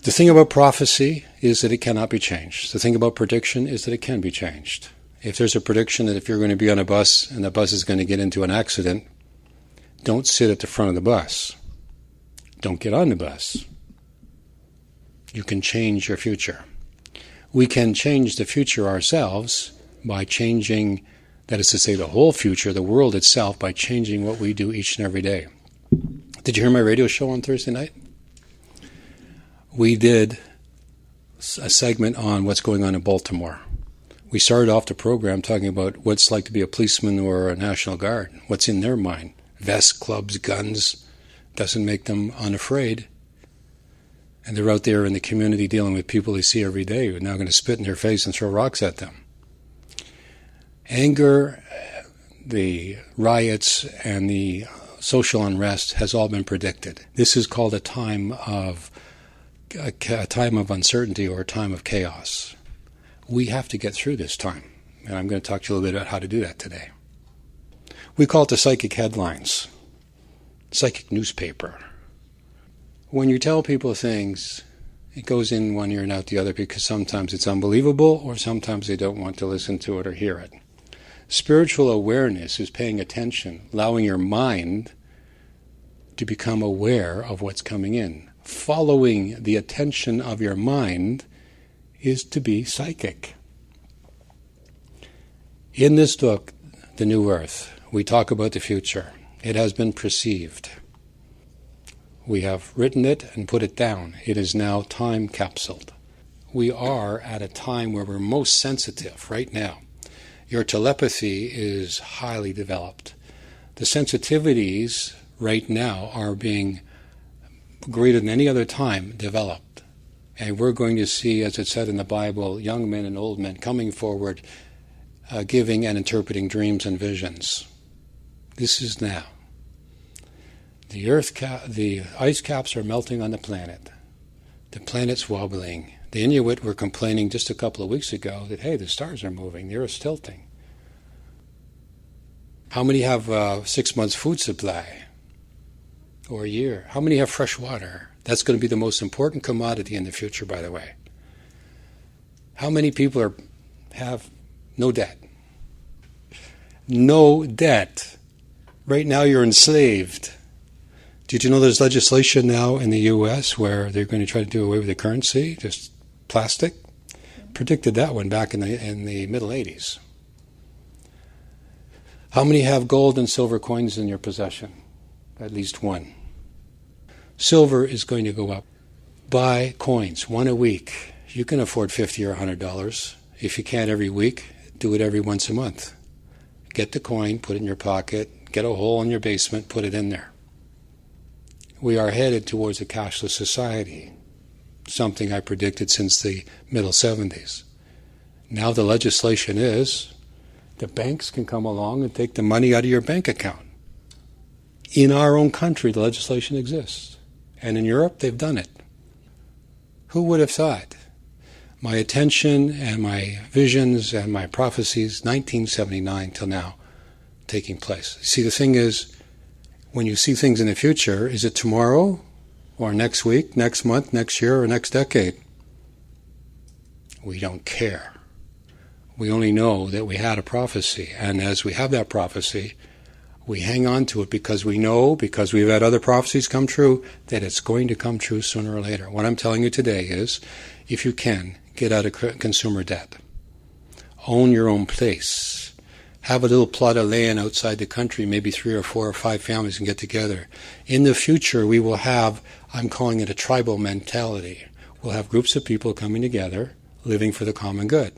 The thing about prophecy is that it cannot be changed. The thing about prediction is that it can be changed. If there's a prediction that if you're going to be on a bus and the bus is going to get into an accident, don't sit at the front of the bus. Don't get on the bus. You can change your future. We can change the future ourselves by changing, that is to say, the whole future, the world itself, by changing what we do each and every day. Did you hear my radio show on Thursday night? We did a segment on what's going on in Baltimore. We started off the program talking about what it's like to be a policeman or a National Guard, what's in their mind. Vests, clubs, guns, doesn't make them unafraid. And they're out there in the community dealing with people they see every day who are now going to spit in their face and throw rocks at them. Anger, the riots, and the social unrest has all been predicted. This is called a time of uncertainty or a time of chaos. We have to get through this time, and I'm going to talk to you a little bit about how to do that today. We call it the psychic headlines, psychic newspaper. When you tell people things, it goes in one ear and out the other because sometimes it's unbelievable or sometimes they don't want to listen to it or hear it. Spiritual awareness is paying attention, allowing your mind to become aware of what's coming in. Following the attention of your mind is to be psychic. In this book, The New Earth, we talk about the future. It has been perceived. We have written it and put it down. It is now time capsuled. We are at a time where we're most sensitive right now. Your telepathy is highly developed. The sensitivities right now are being greater than any other time developed. And we're going to see, as it said in the Bible, young men and old men coming forward, giving and interpreting dreams and visions. This is now. The ice caps are melting on the planet. The planet's wobbling. The Inuit were complaining just a couple of weeks ago that, hey, the stars are moving, the Earth's tilting. How many have 6 months food supply? Or a year? How many have fresh water? That's going to be the most important commodity in the future, by the way. How many people have no debt? No debt. Right now you're enslaved. Did you know there's legislation now in the U.S. where they're going to try to do away with the currency, just plastic? Predicted that one back in the middle 80s. How many have gold and silver coins in your possession? At least one. Silver is going to go up. Buy coins, one a week. You can afford $50 or $100. If you can't every week, do it every once a month. Get the coin, put it in your pocket, get a hole in your basement, put it in there. We are headed towards a cashless society, something I predicted since the middle 70s. Now the legislation is the banks can come along and take the money out of your bank account. In our own country, the legislation exists. And in Europe, they've done it. Who would have thought? My attention and my visions and my prophecies, 1979 till now, taking place. See, the thing is, when you see things in the future, is it tomorrow or next week, next month, next year, or next decade? We don't care. We only know that we had a prophecy. And as we have that prophecy, we hang on to it because we know, because we've had other prophecies come true, that it's going to come true sooner or later. What I'm telling you today is, if you can, get out of consumer debt. Own your own place. Have a little plot of land outside the country, maybe 3 or 4 or 5 families can get together. In the future, we will have, I'm calling it a tribal mentality. We'll have groups of people coming together, living for the common good.